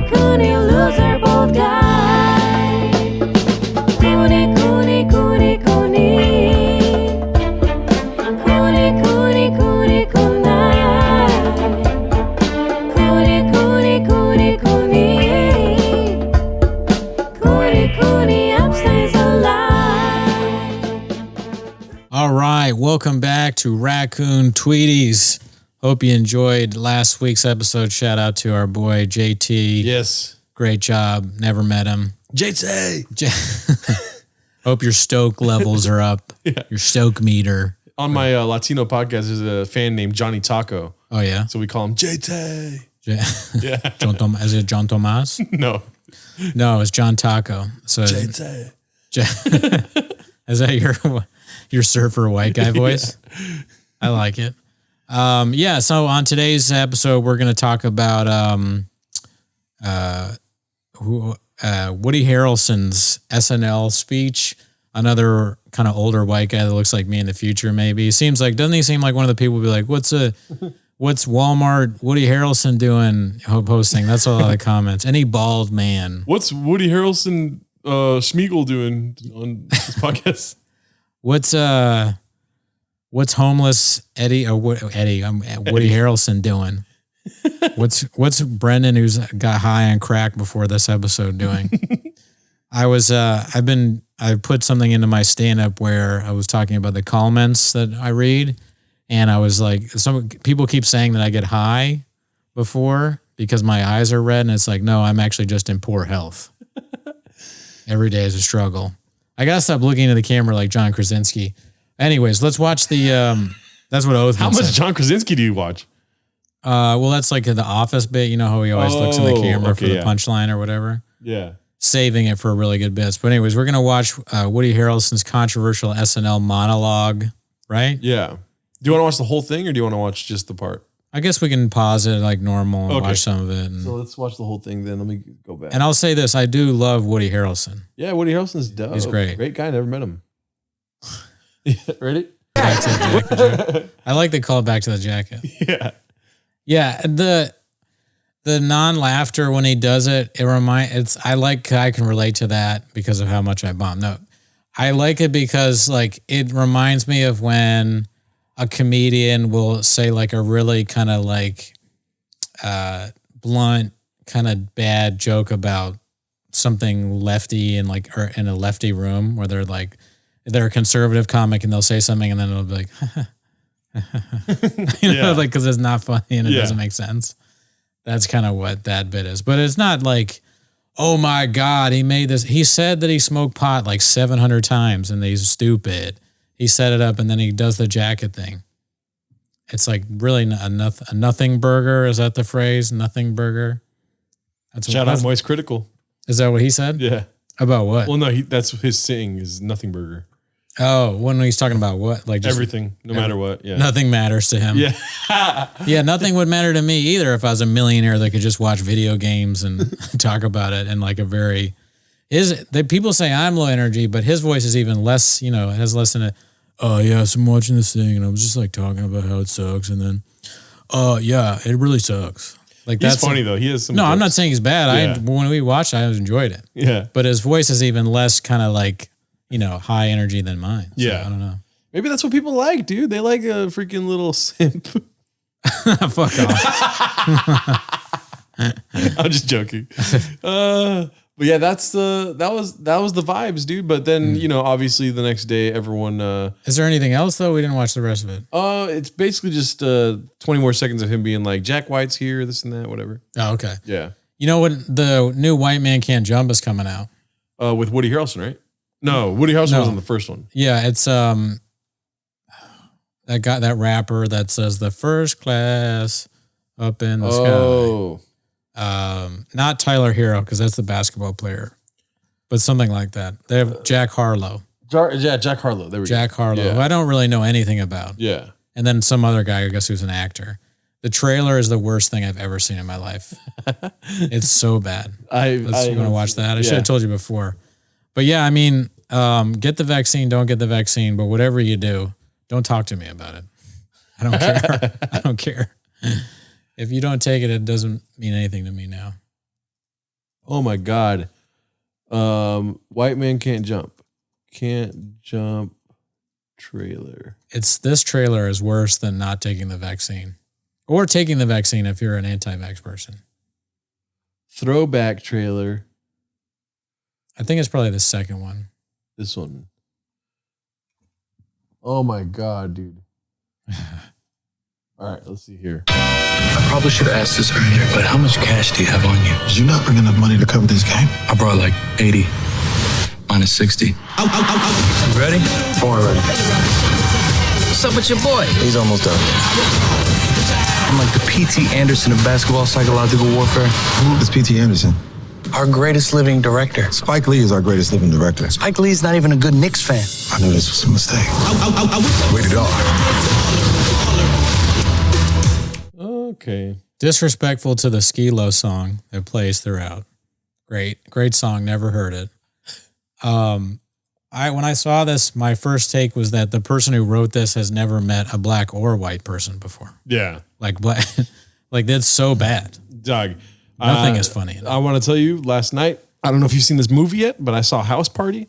Cooney, loser, bold guy. Cooney, Cooney, Cooney, Cooney. Cooney, Cooney, Cooney, Cooney. Cooney, Cooney, Cooney, Cooney. Cooney, Cooney, upstays alive. All right, welcome back to Raccoon Tweeties. Hope you enjoyed last week's episode. Shout out to our boy JT. Yes. Great job. Never met him. JT. Hope your stoke levels are up. Yeah. Your stoke meter. On my Latino podcast, there's a fan named Johnny Taco. Oh, yeah? So we call him JT. Yeah. Is it John Tomas? No. No, it's John Taco. So JT. Is that your surfer white guy voice? Yeah. I like it. So on today's episode, we're going to talk about Woody Harrelson's SNL speech. Another kind of older white guy that looks like me in the future, maybe. Doesn't he seem like one of the people who be like, what's Walmart Woody Harrelson doing posting? That's a lot of comments. Any bald man. What's Woody Harrelson Schmeagol doing on this podcast? What's homeless Woody Harrelson doing? What's Brendan, who's got high on crack before this episode, doing? I put something into my stand-up where I was talking about the comments that I read, and I was like, some people keep saying that I get high before because my eyes are red, and it's like, no, I'm actually just in poor health. Every day is a struggle. I gotta stop looking into the camera like John Krasinski. Anyways, let's watch the. That's what Oathman How much said. John Krasinski do you watch? Well, that's like the Office bit. You know how he always looks in the camera for the punchline or whatever. Yeah. Saving it for really good bits. But anyways, we're gonna watch Woody Harrelson's controversial SNL monologue, right? Yeah. Do you want to watch the whole thing or do you want to watch just the part? I guess we can pause it like normal and watch some of it. So let's watch the whole thing then. Let me go back. And I'll say this: I do love Woody Harrelson. Yeah, Woody Harrelson's dope. He's great. Great guy. Never met him. Yeah, ready? Back to the jacket. I like the call back to the jacket. Yeah. Yeah, the non-laughter when he does it, I can relate to that because of how much I bomb. No, I like it because like it reminds me of when a comedian will say like a really kind of like blunt, kind of bad joke about something lefty and like or in a lefty room where they're a conservative comic and they'll say something and then it'll be like, like because it's not funny and it doesn't make sense. That's kind of what that bit is. But it's not like, oh my God, he made this. He said that he smoked pot like 700 times and he's stupid. He set it up and then he does the jacket thing. It's like really a nothing burger. Is that the phrase? Nothing burger. Shout out Moist Critical. Is that what he said? Yeah. About what? Well, no, that's his saying is nothing burger. Oh, when he's talking about what? Like just everything, no matter what. Yeah. Nothing matters to him. Yeah. Yeah, nothing would matter to me either if I was a millionaire that could just watch video games and talk about it in like a very people say I'm low energy, but his voice is even less, has less than oh yeah, so I'm watching this thing and I was just like talking about how it sucks and then yeah, it really sucks. Like he's funny though. He has some. No, jokes. I'm not saying he's bad. Yeah. When we watched, I enjoyed it. Yeah. But his voice is even less kind of like, high energy than mine. So yeah. I don't know. Maybe that's what people like, dude. They like a freaking little simp. Fuck off. I'm just joking. But yeah, that was the vibes, dude. But then, obviously the next day everyone is there anything else though? We didn't watch the rest of it. It's basically just 20 more seconds of him being like, Jack White's here, this and that, whatever. Oh, okay. Yeah. You know what? The new White Man Can't Jump is coming out. With Woody Harrelson, right? No, Woody Harrelson was on the first one. Yeah, it's that rapper that says the first class up in the sky. Not Tyler Hero because that's the basketball player, but something like that. They have Jack Harlow. Jack Harlow. There we go. Jack Harlow, yeah. who I don't really know anything about. Yeah. And then some other guy, I guess, who's an actor. The trailer is the worst thing I've ever seen in my life. It's so bad. You want to watch that? I should have told you before. But yeah, I mean, get the vaccine, don't get the vaccine, but whatever you do, don't talk to me about it. I don't care. I don't care. If you don't take it, it doesn't mean anything to me now. Oh my God. White man can't jump. Can't jump trailer. This trailer is worse than not taking the vaccine. Or taking the vaccine if you're an anti-vax person. Throwback trailer. I think it's probably the second one. This one. Oh my God, dude. All right, let's see here. I probably should have asked this earlier, but how much cash do you have on you? Did you not bring enough money to cover this game? I brought like 80 minus 60. You ready? Born ready. What's up with your boy? He's almost done. I'm like the P.T. Anderson of basketball psychological warfare. Who is P.T. Anderson? Our greatest living director. Spike Lee is our greatest living director. Spike Lee's not even a good Knicks fan. I knew this was a mistake. Rated R. Okay. Disrespectful to the Skee-Lo song that plays throughout. Great song. Never heard it. When I saw this, my first take was that the person who wrote this has never met a black or white person before. Yeah. Like black, like that's so bad. Doug. Nothing is funny. I want to tell you, last night, I don't know if you've seen this movie yet, but I saw House Party.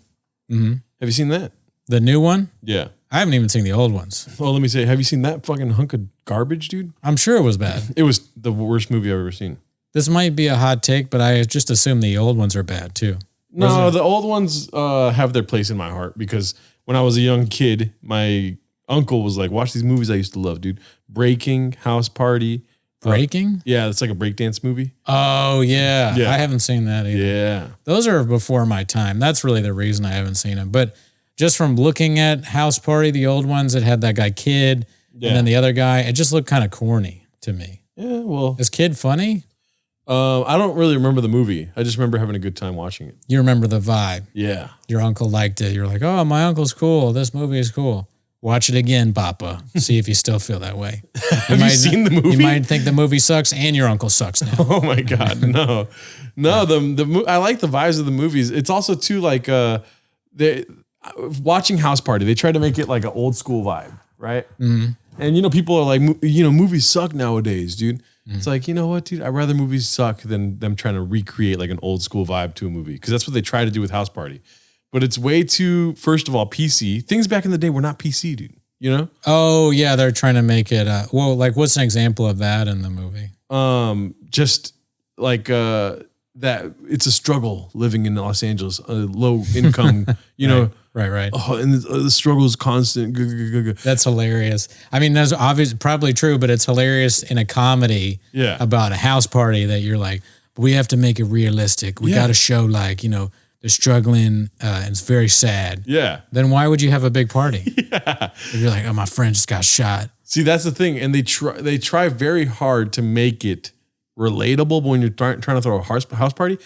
Mm-hmm. Have you seen that? The new one? Yeah. I haven't even seen the old ones. Well, let me say, have you seen that fucking hunk of garbage, dude? I'm sure it was bad. It was the worst movie I've ever seen. This might be a hot take, but I just assume the old ones are bad too. No, the old ones have their place in my heart because when I was a young kid, my uncle was like, watch these movies I used to love, dude. Breaking, House Party. Breaking? Yeah, it's like a breakdance movie. Oh, yeah. Yeah. I haven't seen that either. Yeah. Those are before my time. That's really the reason I haven't seen them. But just from looking at House Party, the old ones, it had that guy Kid, Yeah. and then the other guy, it just looked kind of corny to me. Yeah, well. Is Kid funny? I don't really remember the movie. I just remember having a good time watching it. You remember the vibe. Yeah. Your uncle liked it. You're like, oh, my uncle's cool. This movie is cool. Watch it again, Papa. See if you still feel that way. Have you seen the movie? You might think the movie sucks and your uncle sucks now. Oh my God, no. I like the vibes of the movies. It's also too like watching House Party. They try to make it like an old school vibe, right? Mm-hmm. And people are like, movies suck nowadays, dude. Mm-hmm. It's like, you know what, dude? I'd rather movies suck than them trying to recreate like an old school vibe to a movie because that's what they try to do with House Party. But it's way too, first of all, PC. Things back in the day were not PC, dude. You know? Oh yeah, they're trying to make it. Well, like what's an example of that in the movie? Just like that it's a struggle living in Los Angeles, low income. Right. Oh, and the struggle is constant. That's hilarious. I mean, that's obviously probably true, but it's hilarious in a comedy about a house party that you're like, but we have to make it realistic. We got to show like they're struggling and it's very sad. Yeah. Then why would you have a big party? Yeah. If you're like, oh, my friend just got shot. See, that's the thing. And they try very hard to make it relatable when you're trying to throw a house party.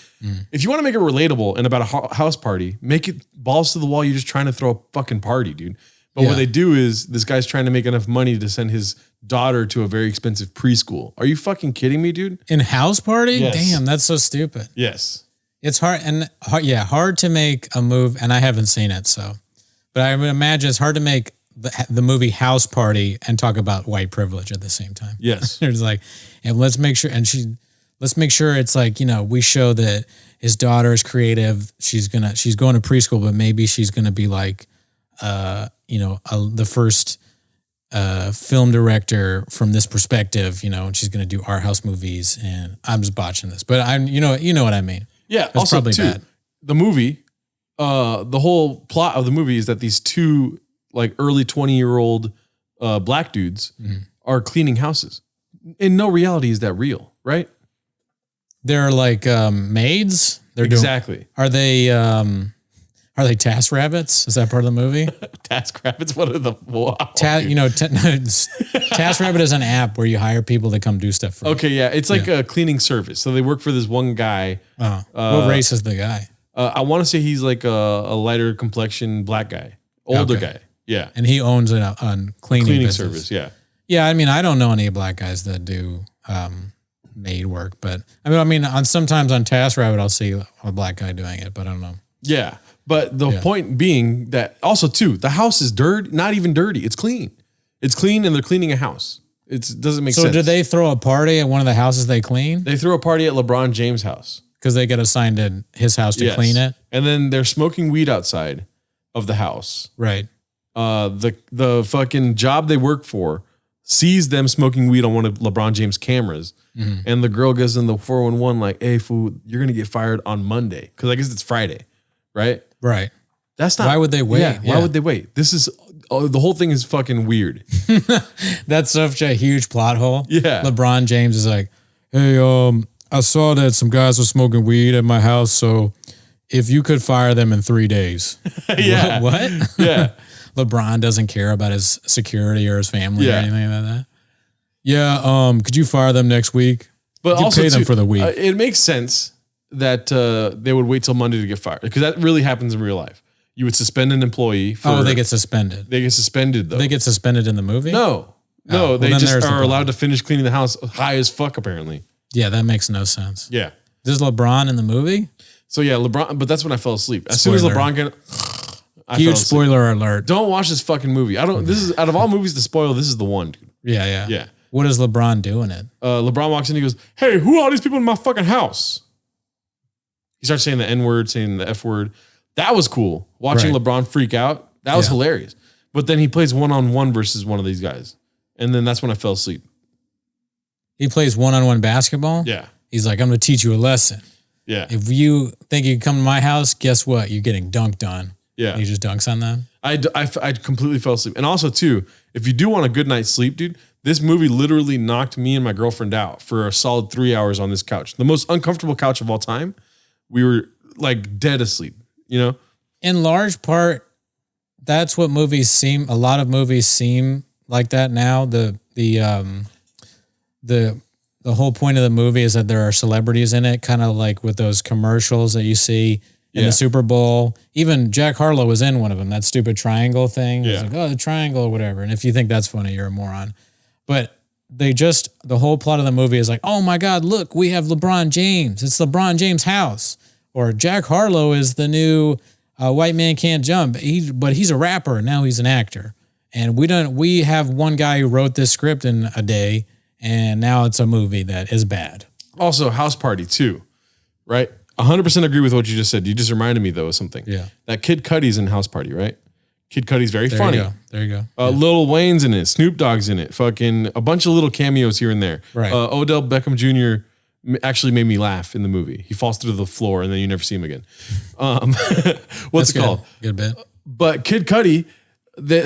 If you want to make it relatable and about a house party, make it balls to the wall. You're just trying to throw a fucking party, dude. But what they do is this guy's trying to make enough money to send his daughter to a very expensive preschool. Are you fucking kidding me, dude? In House Party? Yes. Damn, that's so stupid. Yes. It's hard hard to make a move, and I haven't seen it, so. But I would imagine it's hard to make the movie House Party and talk about white privilege at the same time. Yes. It's like, and let's make sure it's like, we show that his daughter is creative. She's going to preschool, but maybe she's going to be like, the first film director from this perspective, and she's going to do art house movies. And I'm just botching this, but you know what I mean. Yeah. That's also, probably bad. The movie, the whole plot of the movie is that these two like early 20-year-old black dudes are cleaning houses. In no reality is that real, right? They're like maids. They're exactly. Are they task rabbits? Is that part of the movie? Task rabbits. What are the wow? Task Rabbit is an app where you hire people to come do stuff for you. Okay, yeah, it's like a cleaning service. So they work for this one guy. What race is the guy? I want to say he's like a lighter complexion black guy, older guy. Yeah, and he owns a cleaning service. Yeah, yeah. I mean, I don't know any black guys that do maid work, but I mean, sometimes on TaskRabbit I'll see a black guy doing it, but I don't know. Yeah, but the point being that also too, the house is dirty. Not even dirty. It's clean. It's clean, and they're cleaning a house. It doesn't make sense. So did they throw a party at one of the houses they clean? They threw a party at LeBron James' house because they get assigned to his house to Yes. clean it. And then they're smoking weed outside of the house. Right. The fucking job they work for sees them smoking weed on one of LeBron James' cameras. And the girl goes in the 411 like, hey, fool, you're going to get fired on Monday. Because I guess it's Friday, right? Right. That's not. Why would they wait? Yeah, why Yeah. would they wait? This is, the whole thing is fucking weird. That's such a huge plot hole. Yeah. LeBron James is like, hey, I saw that some guys were smoking weed at my house, so if you could fire them in 3 days. Yeah. What? Yeah. LeBron doesn't care about his security or his family or Yeah. anything like that. Yeah, could you fire them next week? But You also pay them too, for the week. it makes sense that they would wait till Monday to get fired because that really happens in real life. You would suspend an employee. They get suspended. They get suspended though. They get suspended in the movie? no, well, they then just there's the are problem. allowed to finish cleaning the house high as fuck apparently. Yeah, that makes no sense. Yeah. This is LeBron in the movie? So yeah, LeBron. But that's when I fell asleep. As soon as Spoiler. LeBron got, I Huge fell asleep. spoiler alert. Don't watch this fucking movie. I don't. This is out of all movies to spoil. This is the one, dude. Yeah. Yeah. What is LeBron doing it? LeBron walks in. He goes, "Hey, who are all these people in my fucking house?" He starts saying the N word, saying the F word. That was cool. Watching Right. LeBron freak out. That was Yeah. hilarious. But then he plays 1-on-1 versus one of these guys, and then that's when I fell asleep. He plays one-on-one basketball? Yeah. He's like, I'm going to teach you a lesson. Yeah. If you think you can come to my house, guess what? You're getting dunked on. Yeah. And he just dunks on them. I completely fell asleep. And also, too, if you do want a good night's sleep, dude, this movie literally knocked me and my girlfriend out for a solid 3 hours on this couch. The most uncomfortable couch of all time. We were like dead asleep, you know? In large part, that's what movies seem. A lot of movies seem like that now. The whole point of the movie is that there are celebrities in it, kind of like with those commercials that you see in Yeah. the Super Bowl. Even Jack Harlow was in one of them. That stupid triangle thing. It's Yeah. like, oh, the triangle or whatever. And if you think that's funny, you're a moron. But the whole plot of the movie is like, oh my God, look, we have LeBron James. It's LeBron James' house. Or Jack Harlow is the new White Man Can't Jump. But he's a rapper. Now he's an actor. And we have one guy who wrote this script in a day, and now it's a movie that is bad. Also, House Party, too, right? 100% agree with what you just said. You just reminded me, though, of something. Yeah. That Kid Cudi's in House Party, right? Kid Cudi's very There funny. you go. There you go. Lil Wayne's in it. Snoop Dogg's in it. Fucking a bunch of little cameos here and there. Right. Odell Beckham Jr. Actually made me laugh in the movie. He falls through the floor and then you never see him again. What's it Good. called? Good bit. But Kid Cudi,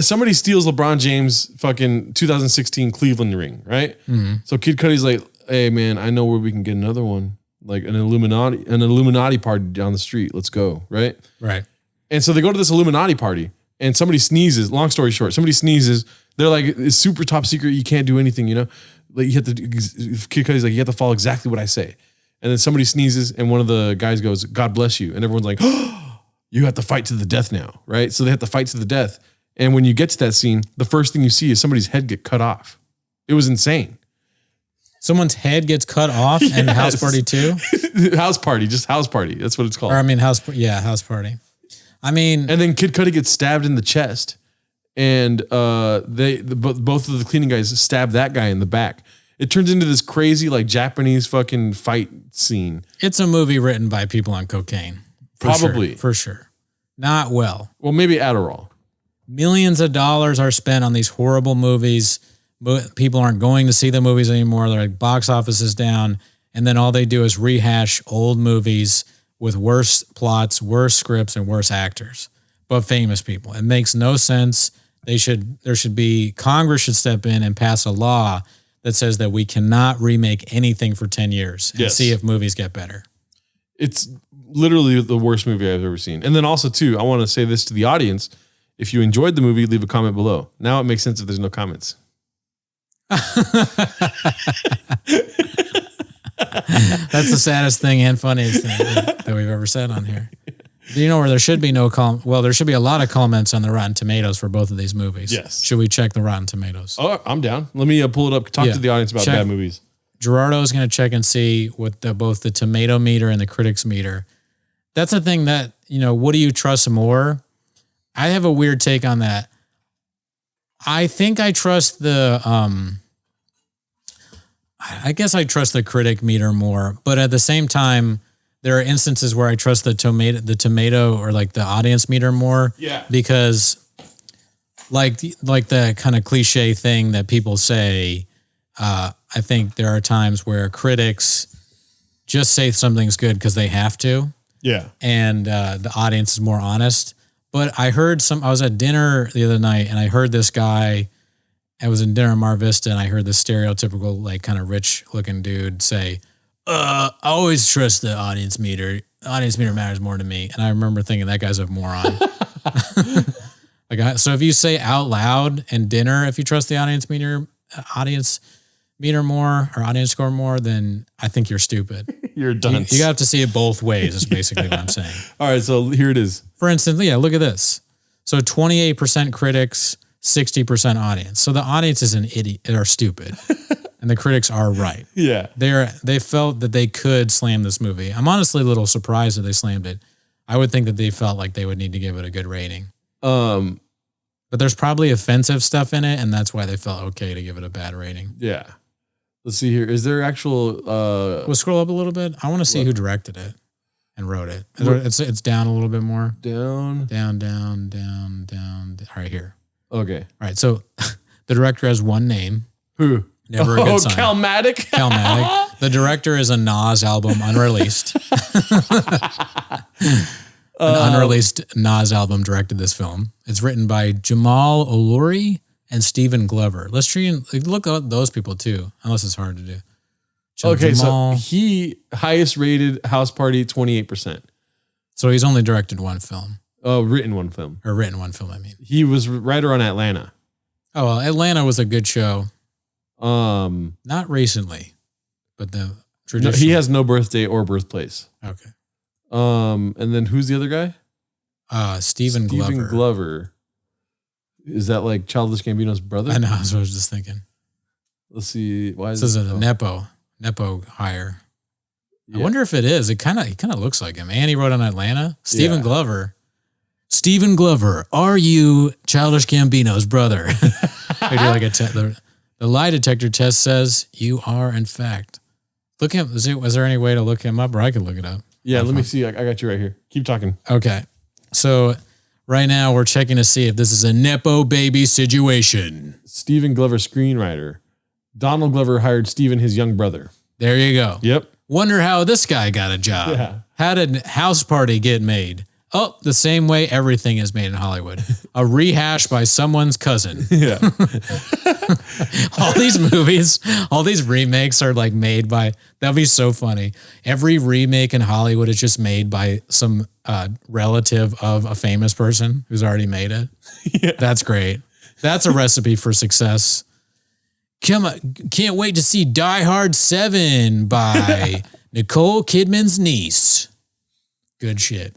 somebody steals LeBron James' fucking 2016 Cleveland ring, right? So Kid Cudi's like, hey man, I know where we can get another one. Like an Illuminati party down the street. Let's go, right? Right. And so they go to this Illuminati party and somebody sneezes. Long story short, somebody sneezes. They're like, it's super top secret. You can't do anything, you know? Like you have to, Kid Cudi's like, you have to follow exactly what I say. And then somebody sneezes and one of the guys goes, God bless you. And everyone's like, oh, you have to fight to the death now, right? So they have to fight to the death. And when you get to that scene, the first thing you see is somebody's head get cut off. It was insane. Someone's head gets cut off in House Party 2? House Party, just House Party. That's what it's called. Or I mean, House Party. I mean, And then Kid Cudi gets stabbed in the chest, and both of the cleaning guys stab that guy in the back. It turns into this crazy like Japanese fucking fight scene. it's a movie written by people on cocaine. Probably. For sure. Not well. Well, maybe Adderall. Millions of dollars are spent on these horrible movies. People aren't going to see the movies anymore. They're like, box office is down. And then all they do is rehash old movies with worse plots, worse scripts, and worse actors, but famous people. It makes no sense. Congress should step in and pass a law that says that we cannot remake anything for 10 years and Yes. see if movies get better. It's literally the worst movie I've ever seen. And then also too, I want to say this to the audience. If you enjoyed the movie, leave a comment below. Now it makes sense if there's no comments. That's the saddest thing and funniest thing that we've ever said on here. Do you know where there should be no there should be a lot of comments on the Rotten Tomatoes for both of these movies. Yes. Should we check the Rotten Tomatoes? Oh, I'm down. Let me pull it up. Talk Yeah. to the audience about Check. bad movies. Gerardo is going to check and see what both the tomato meter and the critics meter. That's the thing that, what do you trust more? I have a weird take on that. I think I trust I guess I trust the critic meter more, but at the same time, there are instances where I trust the tomato or like the audience meter more. Yeah. Because like the kind of cliche thing that people say, I think there are times where critics just say something's good because they have to. Yeah. And the audience is more honest. But I was at dinner the other night and I heard this guy, I was in dinner in Mar Vista and I heard this stereotypical, like kind of rich looking dude say, I always trust the audience meter. The audience meter matters more to me. And I remember thinking that guy's a moron. So if you say out loud in dinner, if you trust the audience meter more or audience score more, then I think you're stupid. You're done. You have to see it both ways is basically what I'm saying. All right, so here it is. For instance, look at this. So 28% critics, 60% audience. So the audience is an idiot or stupid. And the critics are right. Yeah. They felt that they could slam this movie. I'm honestly a little surprised that they slammed it. I would think that they felt like they would need to give it a good rating. But there's probably offensive stuff in it, and that's why they felt okay to give it a bad rating. Yeah. Let's see here. Is there actual We'll scroll up a little bit. I want to see who directed it and wrote it. It's down a little bit more. down? Down. All right, here. Okay. All right, so the director has one name. Who? Never a good sign. Calmatic? Calmatic. The director is a Nas album unreleased. An unreleased Nas album directed this film. It's written by Jamal Olori and Stephen Glover. Let's try and look at those people too, unless it's hard to do. Okay, Jamal, so he highest rated House Party 28%. so he's only directed one film, Oh, written one film. or written one film, I mean. He was writer on Atlanta. Oh, well, Atlanta was a good show. Um, Not recently, but the no, traditional. he has no birthday or birthplace. Okay. And then who's the other guy? Stephen Glover. Glover. Is that like Childish Gambino's brother? I know, that's what I was just thinking. Let's see. Why is This is it? a Nepo hire. I Yeah. wonder if it is. He kind of looks like him. And he wrote on Atlanta. Stephen Yeah. Glover. Stephen Glover, are you Childish Gambino's brother? They do like the lie detector test says you are, in fact. Look him. Was there any way to look him up, or I could look it up? Yeah, let me see. I got you right here. Keep talking. Okay. So right now we're checking to see if this is a Nepo baby situation. Stephen Glover, screenwriter. Donald Glover hired Stephen, his young brother. There you go. Yep. Wonder how this guy got a job. Yeah. How did House Party get made? Oh, the same way everything is made in Hollywood. A rehash by someone's cousin. Yeah. All these movies, all these remakes are like made by, that'd be so funny. Every remake in Hollywood is just made by some relative of a famous person who's already made it. Yeah. That's great. That's a recipe for success. Come on, can't wait to see Die Hard 7 by Nicole Kidman's niece. Good shit.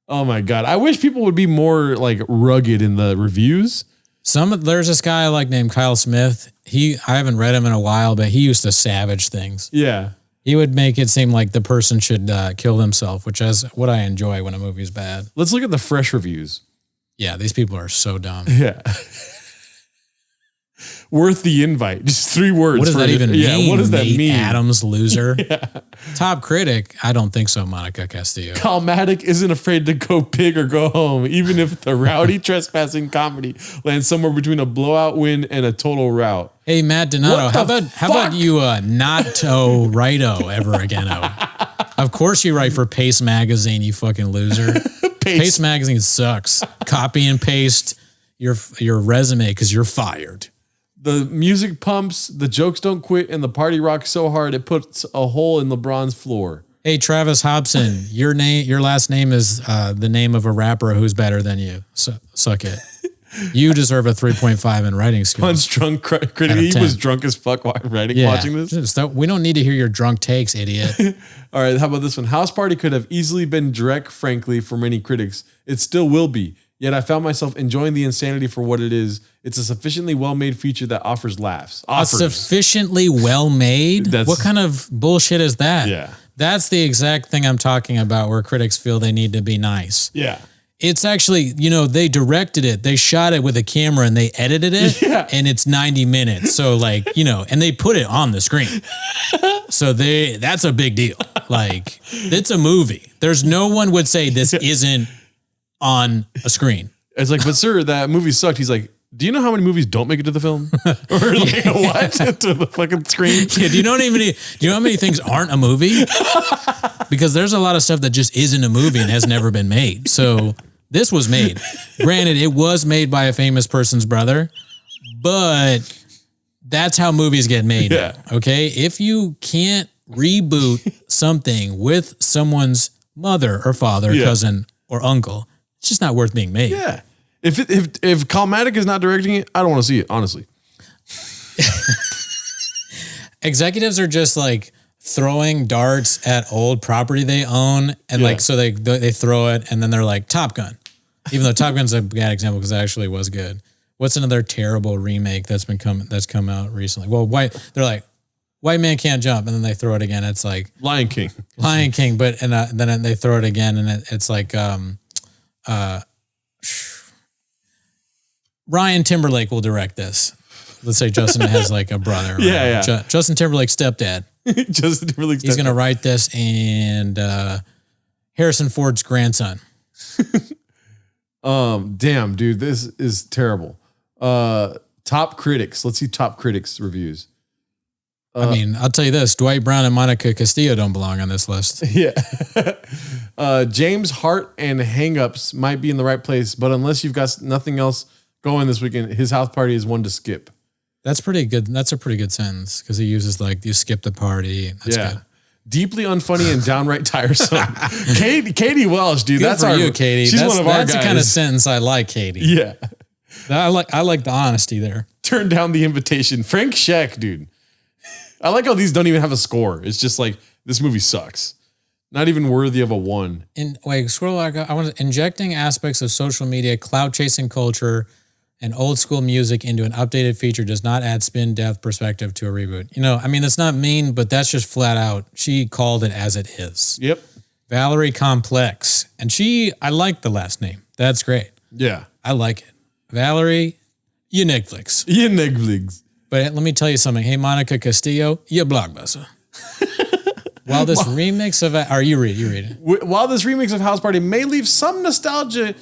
Oh my God. I wish people would be more like rugged in the reviews. There's this guy like named Kyle Smith. I haven't read him in a while, but he used to savage things. Yeah. He would make it seem like the person should kill themselves, which is what I enjoy when a movie's bad. Let's look at the fresh reviews. Yeah, these people are so dumb. Yeah. Worth the invite. Just 3 words. What does that even mean? Yeah, what does that Nate mean? Adams, loser. Top critic, I don't think so, Monica Castillo. Calmatic isn't afraid to go big or go home, even if the rowdy trespassing comedy lands somewhere between a blowout win and a total rout. Hey, Matt Donato, What how about you not righto ever again? Of course you write for Pace Magazine, you fucking loser. Pace Magazine sucks. Copy and paste your resume because you're fired. The music pumps, the jokes don't quit, and the party rocks so hard it puts a hole in LeBron's floor. Hey, Travis Hobson, your last name is the name of a rapper who's better than you. So, suck it. You deserve a 3.5 in writing skills. Punch drunk critic. He was drunk as fuck while watching this. We don't need to hear your drunk takes, idiot. All right, how about this one? House Party could have easily been Drek, frankly, for many critics. It still will be. Yet I found myself enjoying the insanity for what it is. It's a sufficiently well-made feature that offers laughs. Sufficiently well-made? What kind of bullshit is that? Yeah. That's the exact thing I'm talking about where critics feel they need to be nice. Yeah. It's actually, they directed it. They shot it with a camera and they edited it. Yeah. And it's 90 minutes. So and they put it on the screen. So that's a big deal. Like, it's a movie. There's no one would say this isn't on a screen. It's like, but sir, that movie sucked. He's like, do you know how many movies don't make it to the film? Or like, what? To the fucking screen? Yeah, do you know how many things aren't a movie? Because there's a lot of stuff that just isn't a movie and has never been made. So this was made. Granted, it was made by a famous person's brother, but that's how movies get made. Yeah. Okay? If you can't reboot something with someone's mother or father, cousin, or uncle, it's just not worth being made. Yeah. If Calmatic is not directing it, I don't want to see it, honestly. Executives are just like throwing darts at old property they own, and like so they throw it, and then they're like Top Gun, even though Top Gun's a bad example because it actually was good. What's another terrible remake that's come out recently? Well, they're like White Man Can't Jump, and then they throw it again. It's like Lion King, but then they throw it again, and it's like Ryan Timberlake will direct this. Let's say Justin has like a brother. Yeah. Justin Timberlake's stepdad. Justin Timberlake's He's going to write this, and Harrison Ford's grandson. Damn, dude, this is terrible. Top critics. Let's see top critics reviews. I mean, I'll tell you this: Dwight Brown and Monica Castillo don't belong on this list. Yeah. James Hart and Hangups might be in the right place, but unless you've got nothing else going this weekend, his house party is one to skip. That's pretty good. That's a pretty good sentence because he uses like you skip the party. That's good. Deeply unfunny and downright tiresome. Katie Welsh, dude. Good That's for our you, Katie. She's one of our guys. That's the kind of sentence I like, Katie. Yeah. I like the honesty there. Turn down the invitation. Frank Scheck, dude. I like how these don't even have a score. It's just like this movie sucks. Not even worthy of a 1. Scroll back. I want injecting aspects of social media, cloud chasing culture, and old school music into an updated feature does not add spin, depth, perspective to a reboot. You know, I mean, that's not mean, but that's just flat out. She called it as it is. Yep. Valerie Complex. And I like the last name. That's great. Yeah. I like it. Valerie, you Netflix. You Netflix. But let me tell you something. Hey, Monica Castillo, you Blockbuster. While this remix of... you read it. While this remix of House Party may leave some nostalgic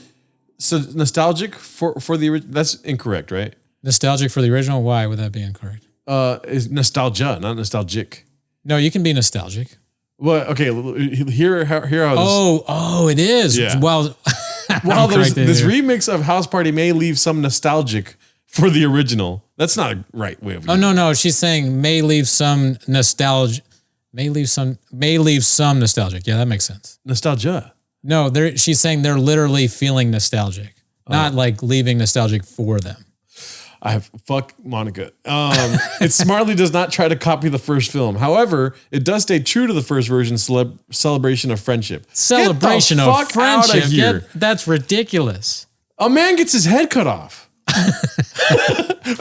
for the original. That's incorrect, right? Nostalgic for the original? Why would that be incorrect? Is nostalgia, not nostalgic. No, you can be nostalgic. Well, okay. Here how this. Oh, it is. Yeah. Well, while this remix of House Party may leave some nostalgic for the original. That's not a right way of. Oh no. She's saying may leave some nostalgia. May leave some nostalgic. Yeah, that makes sense. Nostalgia. No, she's saying they're literally feeling nostalgic, not like leaving nostalgic for them. Fuck Monica. It smartly does not try to copy the first film. However, it does stay true to the first version celebration of friendship. Celebration Get the of fuck friendship. Out of here. That's ridiculous. A man gets his head cut off.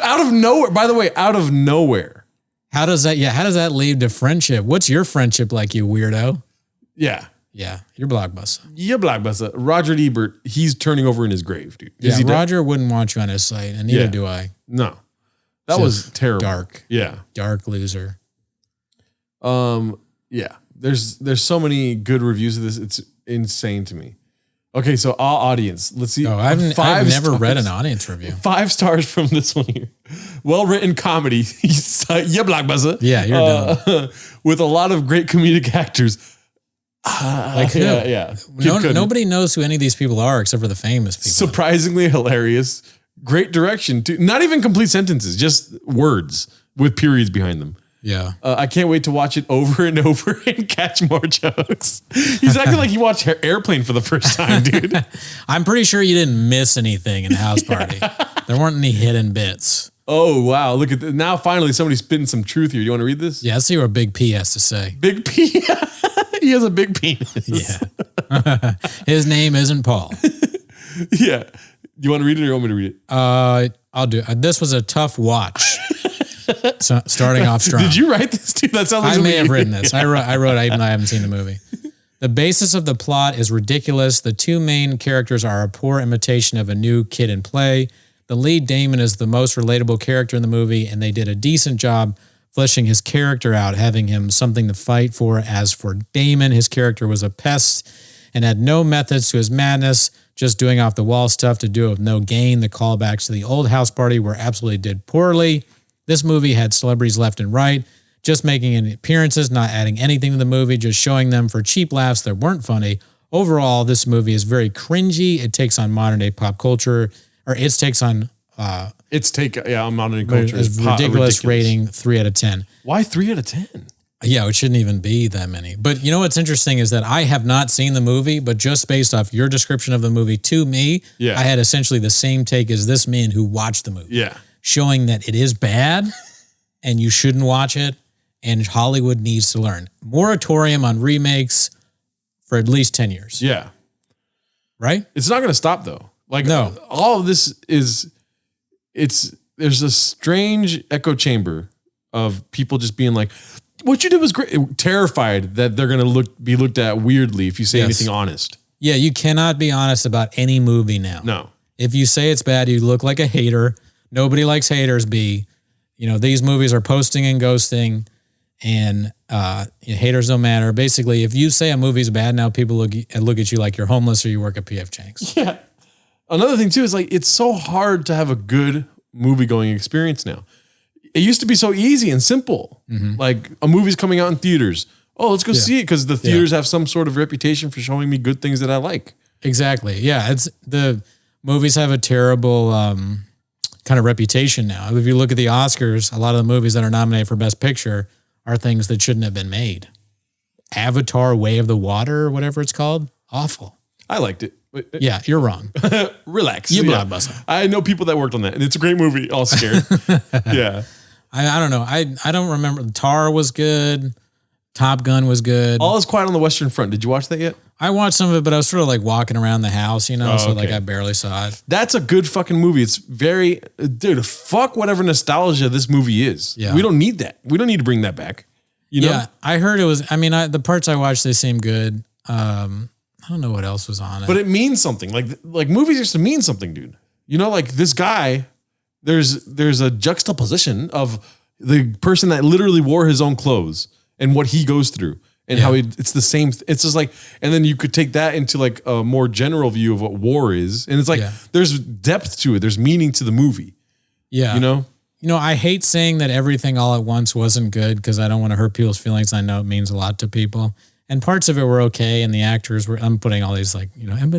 Out of nowhere. By the way, out of nowhere. How does that lead to friendship? What's your friendship like, you weirdo? Yeah. Yeah, you're Blockbuster. Yeah, Blockbuster. Roger Ebert, he's turning over in his grave, dude. Yeah, Roger wouldn't want you on his site, and neither do I. No. That was terrible. Dark. Yeah. Dark loser. Yeah. There's so many good reviews of this. It's insane to me. Okay, so our audience. Let's see. Oh, I've never read an audience review. 5 stars from this one here. Well-written comedy. Yeah, Blockbuster. Yeah, you're done. With a lot of great comedic actors. Like who? Yeah. Nobody knows who any of these people are except for the famous people. Surprisingly hilarious. Great direction too. Not even complete sentences, just words with periods behind them. Yeah. I can't wait to watch it over and over and catch more jokes. He's acting like you watched Airplane for the first time, dude. I'm pretty sure you didn't miss anything in House Party. There weren't any hidden bits. Oh, wow. Look at this. Now finally somebody's spitting some truth here. You want to read this? Yeah, let's see what Big P has to say. Big P? He has a big penis. Yeah. His name isn't Paul. Yeah. You want to read it or you want me to read it? I'll do it. This was a tough watch. So, starting off strong. Did you write this too? That sounds like I may have written this. I wrote even though I haven't seen the movie. The basis of the plot is ridiculous. The 2 main characters are a poor imitation of a new Kid in Play. The lead, Damon, is the most relatable character in the movie, and they did a decent job fleshing his character out, having him something to fight for. As for Damon, his character was a pest and had no methods to his madness, just doing off the wall stuff to do it with no gain. The callbacks to the old house party were absolutely did poorly. This movie had celebrities left and right, just making any appearances, not adding anything to the movie, just showing them for cheap laughs that weren't funny. Overall, this movie is very cringy. It takes on modern day pop culture, or its takes on on modern culture is ridiculous rating 3 out of 10. Why 3 out of 10? Yeah, it shouldn't even be that many. But you know what's interesting is that I have not seen the movie, but just based off your description of the movie to me, Yeah. I had essentially the same take as this man who watched the movie. Yeah. Showing that it is bad and you shouldn't watch it, and Hollywood needs to learn. Moratorium on remakes for at least 10 years. Yeah. Right? It's not going to stop though. Like No. all of this there's a strange echo chamber of people just being like, what you did was great. Terrified that they're going to be looked at weirdly if you say Yes. anything honest. Yeah, you cannot be honest about any movie now. No. If you say it's bad, you look like a hater. Nobody likes haters, B. You know, these movies are posting and ghosting, and haters don't matter. Basically, if you say a movie's bad now, people look at you like you're homeless or you work at P.F. Chang's. Yeah. Another thing too is like it's so hard to have a good movie going experience now. It used to be so easy and simple. Like a movie's coming out in theaters. Oh, let's go see it because the theaters have some sort of reputation for showing me good things that I like. Exactly. Yeah, it's the movies have a terrible kind of reputation now. If you look at the Oscars, a lot of the movies that are nominated for Best Picture are things that shouldn't have been made. Avatar: Way of the Water, or whatever it's called, awful. I liked it. Yeah, you're wrong. Relax. You blockbuster. I know people that worked on that, and it's a great movie. All scared. Yeah. I don't know. I don't remember. Tar was good. Top Gun was good. All Is Quiet on the Western Front. Did you watch that yet? I watched some of it, but I was sort of like walking around the house, you know, so like okay. I barely saw it. That's a good fucking movie. It's very, dude, fuck whatever nostalgia this movie is. Yeah. We don't need that. We don't need to bring that back. You know? Yeah, I heard it was. I mean, the parts I watched, they seemed good. I don't know what else was on it. But it means something. Like movies used to mean something, dude. You know, like this guy, there's a juxtaposition of the person that literally wore his own clothes and what he goes through and how it's the same. It's just like, and then you could take that into like a more general view of what war is. And it's like, there's depth to it. There's meaning to the movie. Yeah. You know? You know, I hate saying that everything all at once wasn't good because I don't want to hurt people's feelings. I know it means a lot to people. And parts of it were okay. And the actors were, I'm putting all these like, you know, and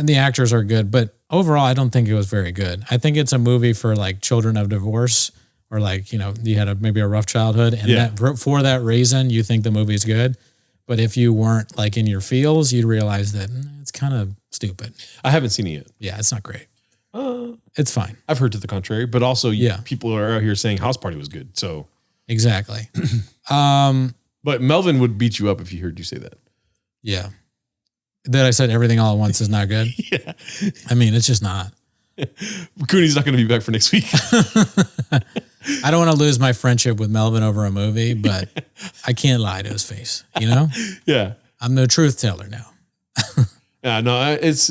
the actors are good. But overall, I don't think it was very good. I think it's a movie for like children of divorce or like, you know, you had maybe a rough childhood. And that, for that reason, you think the movie's good. But if you weren't like in your feels, you'd realize that it's kind of stupid. I haven't seen it yet. Yeah, it's not great. It's fine. I've heard to the contrary, but also Yeah. people are out here saying House Party was good. So, Exactly. but Melvin would beat you up if he heard you say that. Yeah. That I said everything all at once is not good. Yeah. I mean, it's just not. Cooney's not going to be back for next week. I don't want to lose my friendship with Melvin over a movie, but I can't lie to his face. You know, Yeah. I'm the truth teller now. Yeah, no, it's,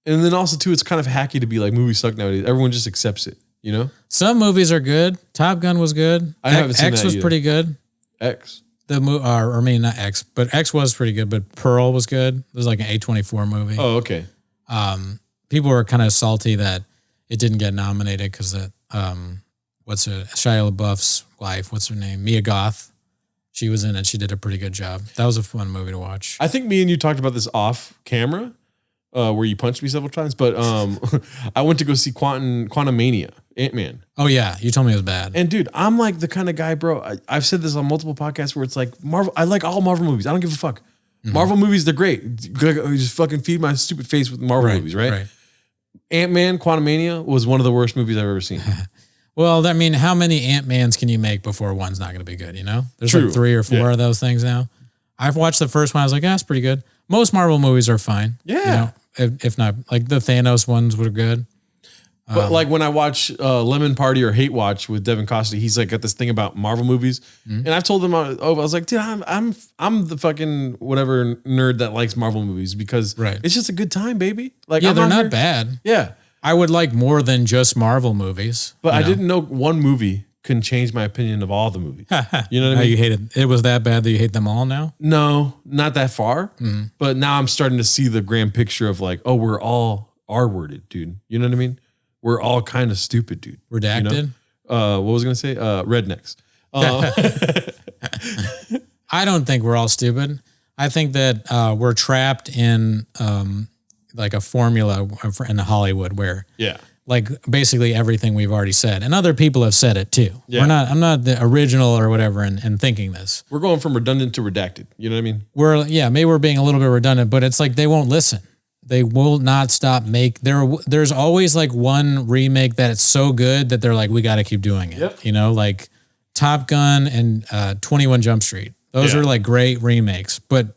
and then also too, it's kind of hacky to be like movies suck nowadays. Everyone just accepts it, you know? Some movies are good. Top Gun was good. I haven't seen X that was either. pretty good. X. The movie, or I mean, not X, but X was pretty good. But Pearl was good. It was like an A24 movie. Oh, okay. People were kind of salty that it didn't get nominated because what's her Shia LaBeouf's wife? What's her name? Mia Goth. She was in it. She did a pretty good job. That was a fun movie to watch. I think me and you talked about this off camera, where you punched me several times, but I went to go see Quantum Mania, Ant-Man. Oh yeah, you told me it was bad. And dude, I'm like the kind of guy, bro. I've said this on multiple podcasts where it's like Marvel. I like all Marvel movies. I don't give a fuck. Marvel movies, they're great. Just fucking feed my stupid face with Marvel movies, right? Ant-Man, Quantumania was one of the worst movies I've ever seen. Well, I mean, how many Ant-Mans can you make before one's not going to be good, you know? There's True. like 3 or 4 of those things now. I've watched the first one. I was like, that's pretty good. Most Marvel movies are fine. Yeah. You know, if not, like the Thanos ones were good. But like when I watch Lemon Party or Hate Watch with Devin Costa, he's like got this thing about Marvel movies, and I've told him, I was like, dude, I'm the fucking whatever nerd that likes Marvel movies because it's just a good time, baby. Like, Yeah, they're out not here- bad. Yeah, I would like more than just Marvel movies. but you I know? didn't know one movie can change my opinion of all the movies. You know what I Now mean? you hate it. It was that bad that you hate them all now? No, not that far. But now I'm starting to see the grand picture of like, oh, we're all R-worded, dude. You know what I mean? We're all kind of stupid, dude. Redacted? You know? What was I going to say? Rednecks. I don't think we're all stupid. I think that we're trapped in like a formula in Hollywood where Yeah. like basically everything we've already said, and other people have said it too. Yeah. I'm not the original or whatever in thinking this. We're going from redundant to redacted. You know what I mean? Maybe we're being a little bit redundant, but it's like they won't listen. They will not stop there's always like one remake that it's so good that they're like, we got to keep doing it. Yep. You know, like Top Gun and 21 Jump Street. Those are like great remakes, but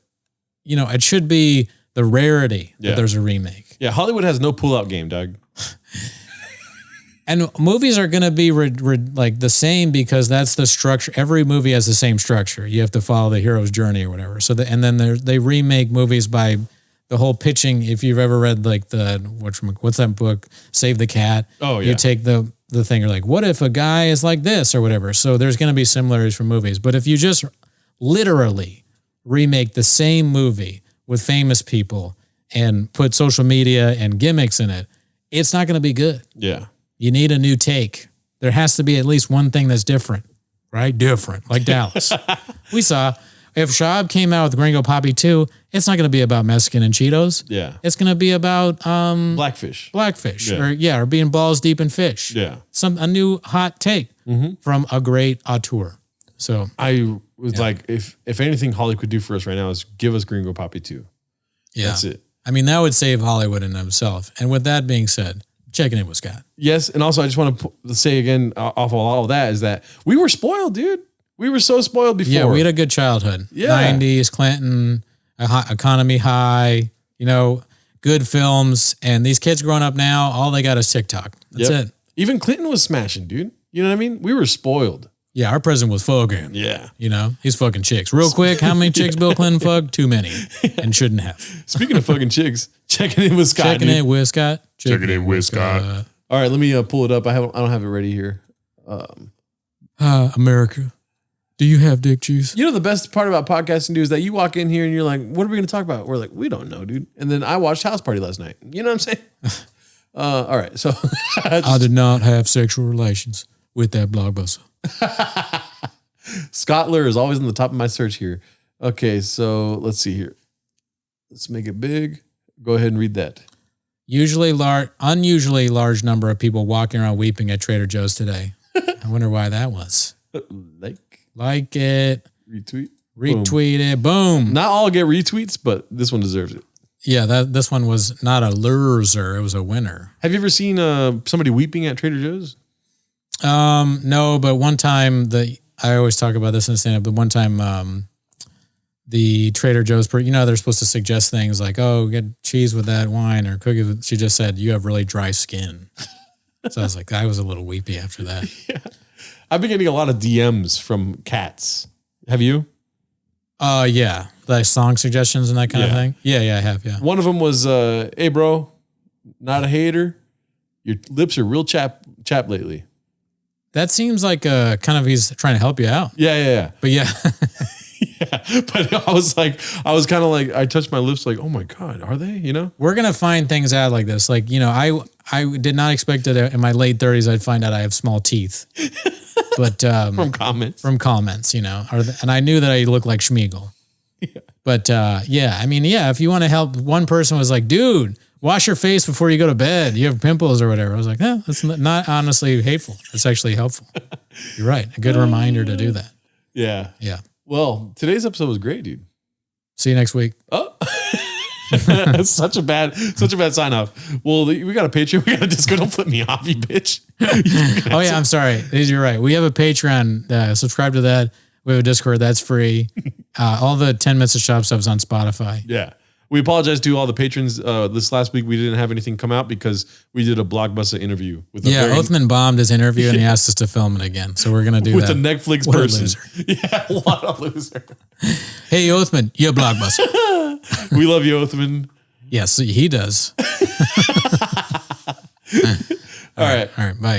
you know, it should be the rarity that there's a remake. Yeah. Hollywood has no pull-out game, Doug. And movies are going to be like the same because that's the structure. Every movie has the same structure. You have to follow the hero's journey or whatever. So and then they remake movies by the whole pitching. If you've ever read like what's that book, Save the Cat? Oh, yeah. You take the thing, you're like, what if a guy is like this or whatever? So there's going to be similarities from movies. But if you just literally remake the same movie with famous people and put social media and gimmicks in it, it's not going to be good. Yeah. You need a new take. There has to be at least one thing that's different, right? Different, like Dallas. We saw if Shab came out with Gringo Poppy 2, it's not going to be about Mexican and Cheetos. Yeah. It's going to be about Blackfish. or being balls deep in fish. Yeah. A new hot take from a great auteur. So I was like, if anything Hollywood could do for us right now is give us Gringo Poppy 2. yeah, That's it. I mean, that would save Hollywood in himself. And with that being said, checking in with Scott. Yes, and also I just want to say again, off of all of that, is that we were spoiled, dude. We were so spoiled before. Yeah, we had a good childhood. Yeah. 90s, Clinton, economy high, you know, good films. And these kids growing up now, all they got is TikTok. That's it. Even Clinton was smashing, dude. You know what I mean? We were spoiled. Yeah, our president was fucking. Yeah. You know, he's fucking chicks. Real quick, how many chicks Bill Clinton fucked? Too many. And shouldn't have. Speaking of fucking chicks, checking in with Scott. Checking in with Scott. Checking in with Scott. All right, let me pull it up. I don't have it ready here. America. Do you have dick juice? You know the best part about podcasting, dude, is that you walk in here and you're like, "What are we going to talk about?" We're like, "We don't know, dude." And then I watched House Party last night. You know what I'm saying? All right, so I did not have sexual relations with that blockbuster. Scottler is always on the top of my search here. Okay, so let's see here. Let's make it big. Go ahead and read that. Unusually large number of people walking around weeping at Trader Joe's today. I wonder why that was. Like it. Retweet it. Boom. Not all get retweets, but this one deserves it. Yeah, this one was not a loser. It was a winner. Have you ever seen somebody weeping at Trader Joe's? No, but one time I always talk about this in stand-up, but one time the Trader Joe's, they're supposed to suggest things like, oh, get cheese with that wine or cookies. She just said, you have really dry skin. So I was like, I was a little weepy after that. Yeah. I've been getting a lot of DMs from cats. Have you? Yeah. Like song suggestions and that kind of thing. Yeah, I have. Yeah. One of them was, hey, bro, not a hater. Your lips are real chap lately. That seems like kind of he's trying to help you out. Yeah. But yeah. Yeah. But I was kind of like, I touched my lips like, oh my God, are they? You know? We're going to find things out like this. Like, I did not expect that in my late 30s I'd find out I have small teeth. But From comments, and I knew that I looked like Schmeagol. Yeah. But if you want to help, one person was like, dude, wash your face before you go to bed. You have pimples or whatever. I was like, that's not honestly hateful. It's actually helpful. You're right. A good reminder to do that. Yeah. Yeah. Well, today's episode was great, dude. See you next week. Oh, such a bad sign off. Well, we got a Patreon. We got a Discord. Don't flip me off, you bitch. Oh yeah, I'm sorry. You're right. We have a Patreon. Subscribe to that. We have a Discord. That's free. All the 10 Minutes of Shop stuff is on Spotify. Yeah. We apologize to all the patrons. This last week, we didn't have anything come out because we did a blockbuster interview with Othman bombed his interview and he asked us to film it again. So we're going to do with that. a Netflix What person. A loser. Yeah, what a loser. Hey, Othman, you're a blockbuster. We love you, Othman. Yes, he does. All right. All right. Bye.